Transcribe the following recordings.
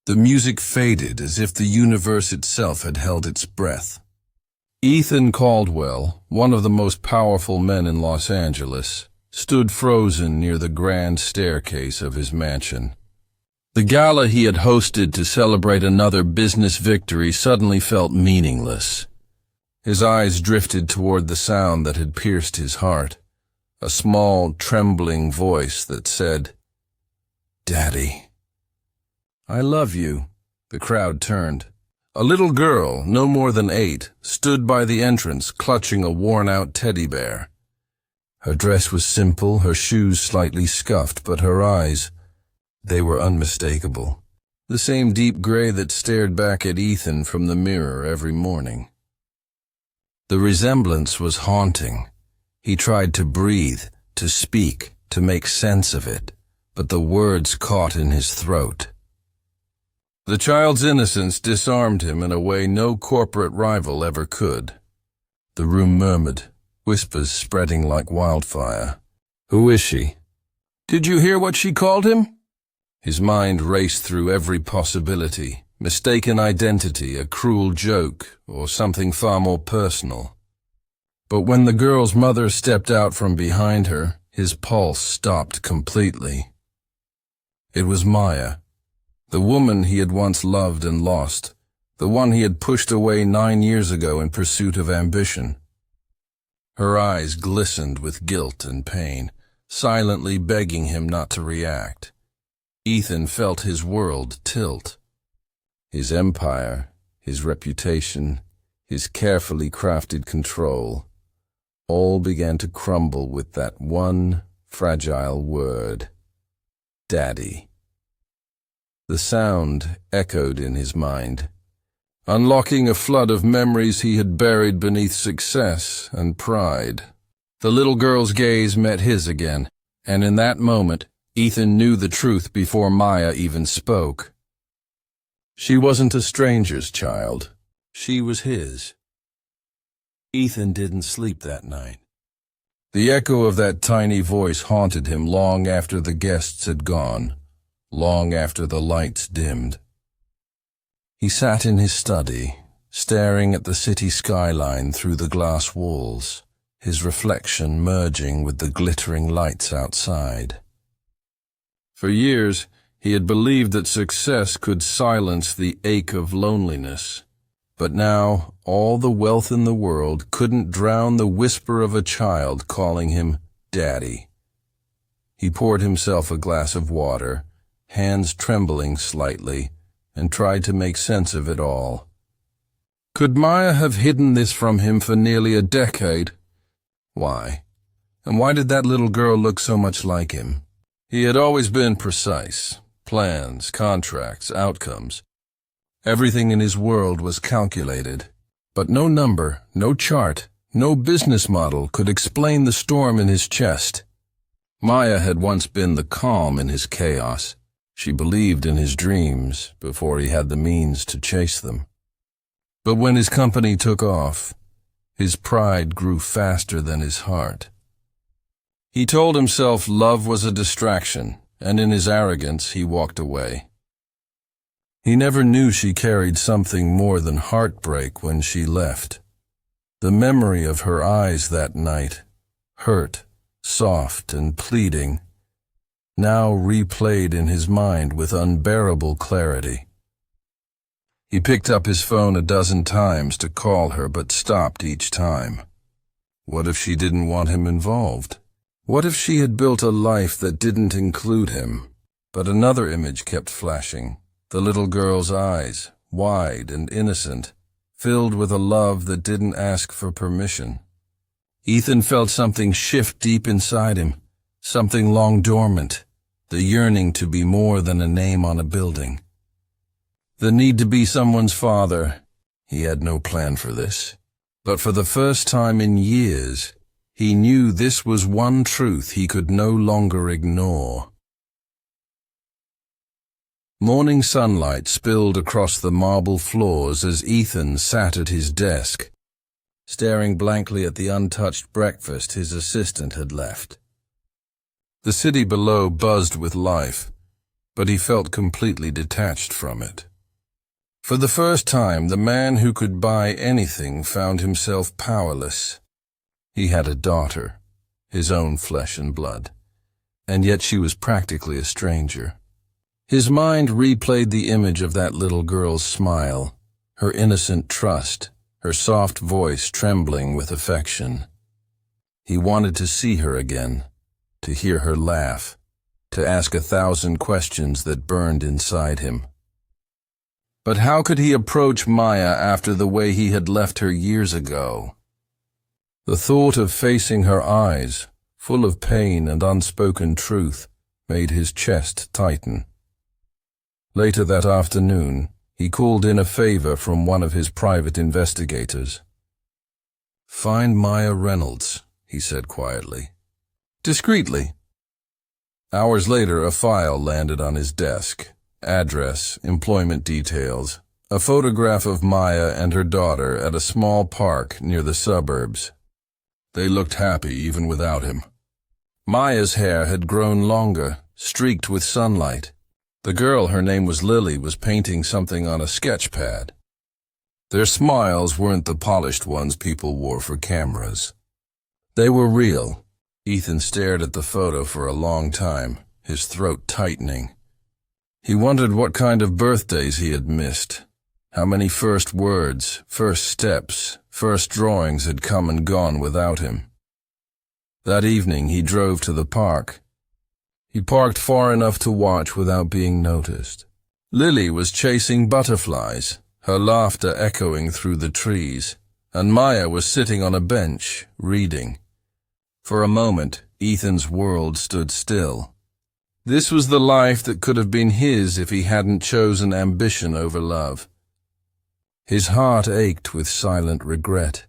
The music faded as if the universe itself had held its breath. Ethan Caldwell, one of the most powerful men in Los Angeles, stood frozen near the grand staircase of his mansion. The gala he had hosted to celebrate another business victory suddenly felt meaningless. His eyes drifted toward the sound that had pierced his heart, a small, trembling voice that said, "Daddy." "I love you." The crowd turned. A little girl, no more than 8, stood by the entrance clutching a worn-out teddy bear. Her dress was simple, her shoes slightly scuffed, but her eyes, they were unmistakable. The same deep gray that stared back at Ethan from the mirror every morning. The resemblance was haunting. He tried to breathe, to speak, to make sense of it, but the words caught in his throat. The child's innocence disarmed him in a way no corporate rival ever could. The room murmured, whispers spreading like wildfire. "Who is she?" "Did you hear what she called him?" His mind raced through every possibility, mistaken identity, a cruel joke, or something far more personal. But when the girl's mother stepped out from behind her, his pulse stopped completely. It was Maya. The woman he had once loved and lost, the one he had pushed away 9 years ago in pursuit of ambition. Her eyes glistened with guilt and pain, silently begging him not to react. Ethan felt his world tilt. His empire, his reputation, his carefully crafted control, all began to crumble with that one fragile word, "Daddy." The sound echoed in his mind, unlocking a flood of memories he had buried beneath success and pride. The little girl's gaze met his again, and in that moment, Ethan knew the truth before Maya even spoke. She wasn't a stranger's child. She was his. Ethan didn't sleep that night. The echo of that tiny voice haunted him long after the guests had gone, long after the lights dimmed. He sat in his study, staring at the city skyline through the glass walls, his reflection merging with the glittering lights outside. For years, he had believed that success could silence the ache of loneliness, but now all the wealth in the world couldn't drown the whisper of a child calling him Daddy. He poured himself a glass of water, hands trembling slightly, and tried to make sense of it all. Could Maya have hidden this from him for nearly a decade? Why? And why did that little girl look so much like him? He had always been precise. Plans, contracts, outcomes. Everything in his world was calculated. But no number, no chart, no business model could explain the storm in his chest. Maya had once been the calm in his chaos. She believed in his dreams before he had the means to chase them. But when his company took off, his pride grew faster than his heart. He told himself love was a distraction, and in his arrogance he walked away. He never knew she carried something more than heartbreak when she left. The memory of her eyes that night, hurt, soft and pleading, now replayed in his mind with unbearable clarity. He picked up his phone a dozen times to call her, but stopped each time. What if she didn't want him involved? What if she had built a life that didn't include him? But another image kept flashing, the little girl's eyes, wide and innocent, filled with a love that didn't ask for permission. Ethan felt something shift deep inside him, something long dormant, the yearning to be more than a name on a building. The need to be someone's father. He had no plan for this. But for the first time in years, he knew this was one truth he could no longer ignore. Morning sunlight spilled across the marble floors as Ethan sat at his desk, staring blankly at the untouched breakfast his assistant had left. The city below buzzed with life, but he felt completely detached from it. For the first time, the man who could buy anything found himself powerless. He had a daughter, his own flesh and blood, and yet she was practically a stranger. His mind replayed the image of that little girl's smile, her innocent trust, her soft voice trembling with affection. He wanted to see her again, to hear her laugh, to ask 1,000 questions that burned inside him. But how could he approach Maya after the way he had left her years ago? The thought of facing her eyes, full of pain and unspoken truth, made his chest tighten. Later that afternoon, he called in a favor from one of his private investigators. "Find Maya Reynolds," he said quietly. Discreetly. Hours later, a file landed on his desk. Address, employment details, a photograph of Maya and her daughter at a small park near the suburbs. They looked happy even without him. Maya's hair had grown longer, streaked with sunlight. The girl, her name was Lily, was painting something on a sketch pad. Their smiles weren't the polished ones people wore for cameras. They were real. Ethan stared at the photo for a long time, his throat tightening. He wondered what kind of birthdays he had missed, how many first words, first steps, first drawings had come and gone without him. That evening he drove to the park. He parked far enough to watch without being noticed. Lily was chasing butterflies, her laughter echoing through the trees, and Maya was sitting on a bench, reading. For a moment, Ethan's world stood still. This was the life that could have been his if he hadn't chosen ambition over love. His heart ached with silent regret,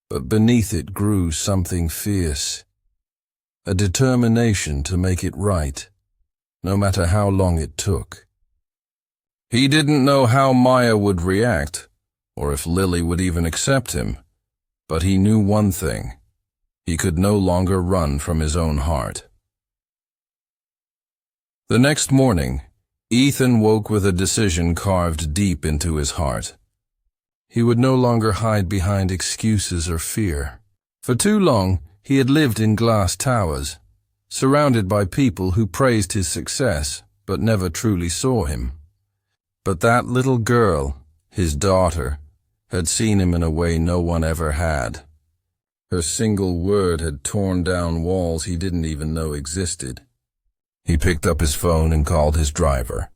but beneath it grew something fierce, a determination to make it right, no matter how long it took. He didn't know how Maya would react, or if Lily would even accept him, but he knew one thing. He could no longer run from his own heart. The next morning, Ethan woke with a decision carved deep into his heart. He would no longer hide behind excuses or fear. For too long, he had lived in glass towers, surrounded by people who praised his success but never truly saw him. But that little girl, his daughter, had seen him in a way no one ever had. Her single word had torn down walls he didn't even know existed. He picked up his phone and called his driver.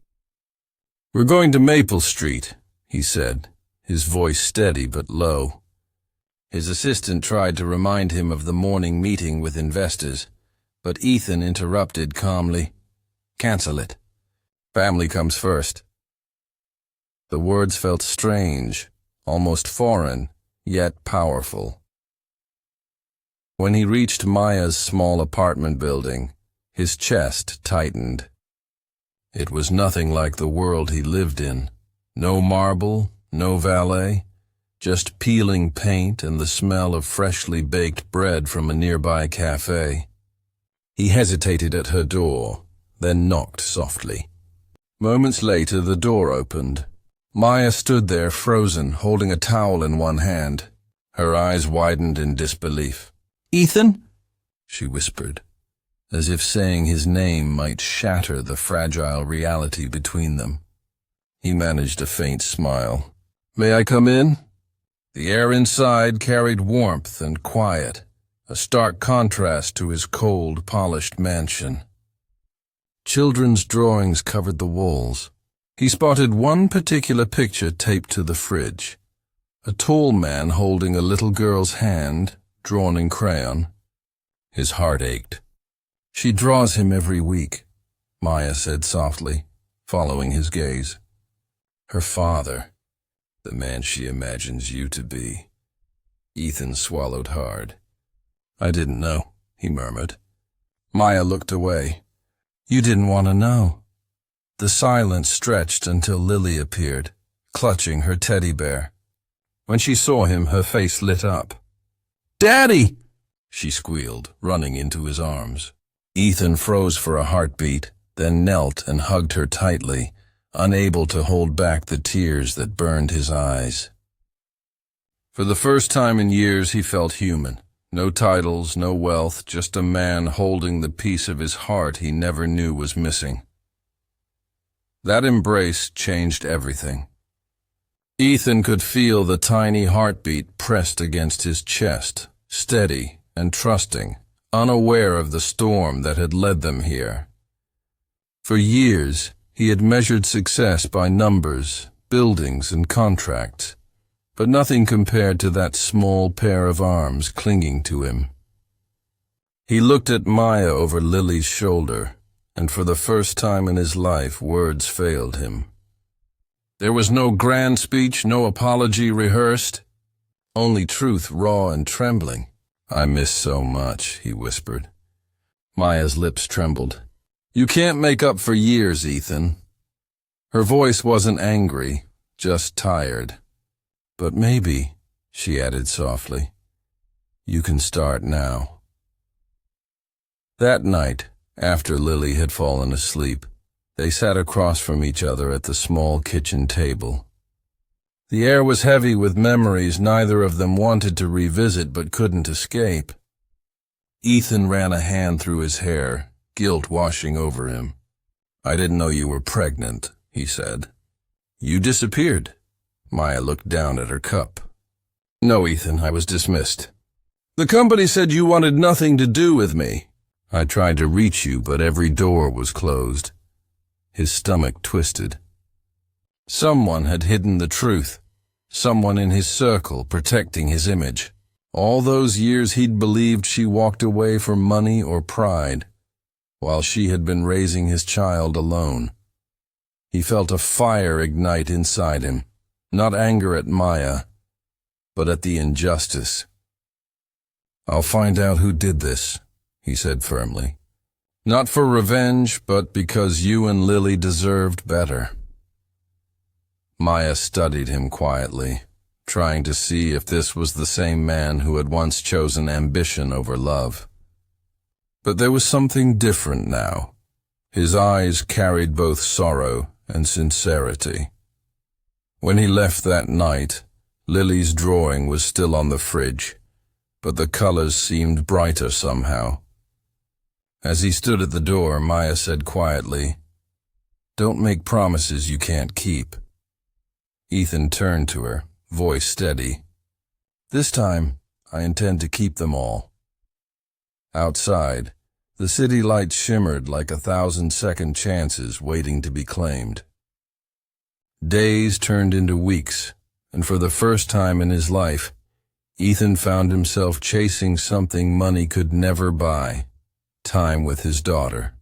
"We're going to Maple Street," he said, his voice steady but low. His assistant tried to remind him of the morning meeting with investors, but Ethan interrupted calmly. "Cancel it. Family comes first." The words felt strange, almost foreign, yet powerful. When he reached Maya's small apartment building, his chest tightened. It was nothing like the world he lived in. No marble, no valet, just peeling paint and the smell of freshly baked bread from a nearby cafe. He hesitated at her door, then knocked softly. Moments later, the door opened. Maya stood there frozen, holding a towel in one hand. Her eyes widened in disbelief. "Ethan?" she whispered, as if saying his name might shatter the fragile reality between them. He managed a faint smile. "May I come in?" The air inside carried warmth and quiet, a stark contrast to his cold, polished mansion. Children's drawings covered the walls. He spotted one particular picture taped to the fridge. A tall man holding a little girl's hand, drawn in crayon. His heart ached. "She draws him every week," Maya said softly, following his gaze. "Her father, the man she imagines you to be." Ethan swallowed hard. "I didn't know," he murmured. Maya looked away. "You didn't want to know." The silence stretched until Lily appeared, clutching her teddy bear. When she saw him, her face lit up. "Daddy!" she squealed, running into his arms. Ethan froze for a heartbeat, then knelt and hugged her tightly, unable to hold back the tears that burned his eyes. For the first time in years he felt human. No titles, no wealth, just a man holding the piece of his heart he never knew was missing. That embrace changed everything. Ethan could feel the tiny heartbeat pressed against his chest, steady and trusting, unaware of the storm that had led them here. For years, he had measured success by numbers, buildings, and contracts, but nothing compared to that small pair of arms clinging to him. He looked at Maya over Lily's shoulder, and for the first time in his life, words failed him. There was no grand speech, no apology rehearsed, only truth raw and trembling. "I miss so much," he whispered. Maya's lips trembled. "You can't make up for years, Ethan." Her voice wasn't angry, just tired. "But maybe," she added softly, "you can start now." That night, after Lily had fallen asleep, they sat across from each other at the small kitchen table. The air was heavy with memories neither of them wanted to revisit but couldn't escape. Ethan ran a hand through his hair, guilt washing over him. "I didn't know you were pregnant," he said. "You disappeared." Maya looked down at her cup. "No, Ethan, I was dismissed. The company said you wanted nothing to do with me. I tried to reach you, but every door was closed." His stomach twisted. Someone had hidden the truth. Someone in his circle protecting his image. All those years he'd believed she walked away for money or pride, while she had been raising his child alone. He felt a fire ignite inside him. Not anger at Maya, but at the injustice. "I'll find out who did this," he said firmly. "Not for revenge, but because you and Lily deserved better." Maya studied him quietly, trying to see if this was the same man who had once chosen ambition over love. But there was something different now. His eyes carried both sorrow and sincerity. When he left that night, Lily's drawing was still on the fridge, but the colors seemed brighter somehow. As he stood at the door, Maya said quietly, "Don't make promises you can't keep." Ethan turned to her, voice steady. "This time, I intend to keep them all." Outside, the city lights shimmered like 1,000 second chances waiting to be claimed. Days turned into weeks, and for the first time in his life, Ethan found himself chasing something money could never buy: time with his daughter.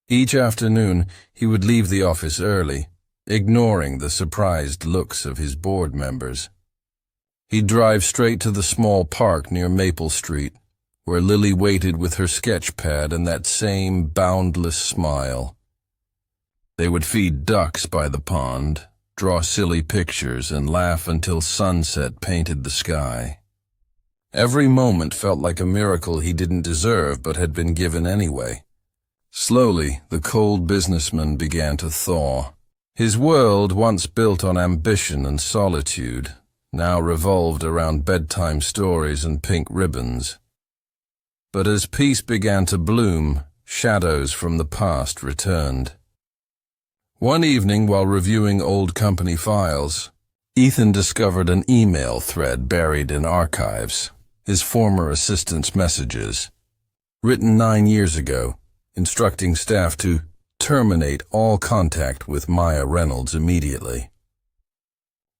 Each afternoon, he would leave the office early, ignoring the surprised looks of his board members. He'd drive straight to the small park near Maple Street, where Lily waited with her sketch pad and that same boundless smile. They would feed ducks by the pond, draw silly pictures, and laugh until sunset painted the sky. Every moment felt like a miracle he didn't deserve but had been given anyway. Slowly, the cold businessman began to thaw. His world, once built on ambition and solitude, now revolved around bedtime stories and pink ribbons. But as peace began to bloom, shadows from the past returned. One evening, while reviewing old company files, Ethan discovered an email thread buried in archives, his former assistant's messages, written 9 years ago, instructing staff to terminate all contact with Maya Reynolds immediately.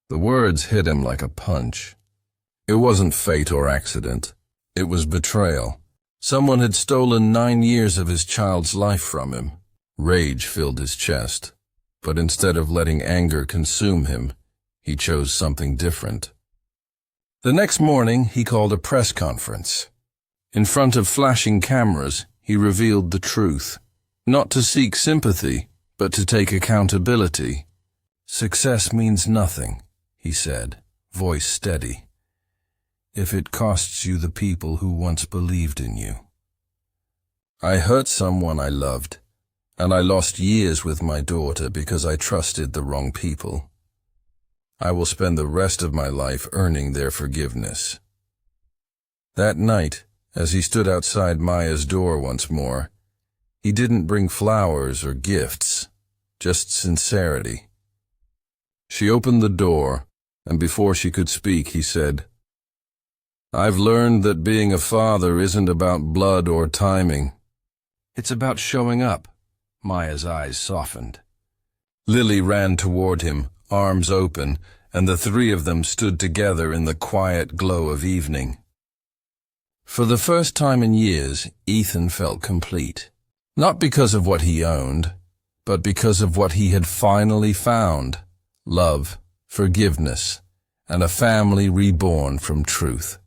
The words hit him like a punch. It wasn't fate or accident. It was betrayal. Someone had stolen 9 years of his child's life from him. Rage filled his chest. But instead of letting anger consume him, he chose something different. The next morning, he called a press conference. In front of flashing cameras, he revealed the truth. Not to seek sympathy, but to take accountability. "Success means nothing," he said, voice steady, "if it costs you the people who once believed in you. I hurt someone I loved, and I lost years with my daughter because I trusted the wrong people. I will spend the rest of my life earning their forgiveness." That night, as he stood outside Maya's door once more, he didn't bring flowers or gifts, just sincerity. She opened the door, and before she could speak, he said, "I've learned that being a father isn't about blood or timing. It's about showing up." Maya's eyes softened. Lily ran toward him, arms open, and the three of them stood together in the quiet glow of evening. For the first time in years, Ethan felt complete. Not because of what he owned, but because of what he had finally found: love, forgiveness, and a family reborn from truth.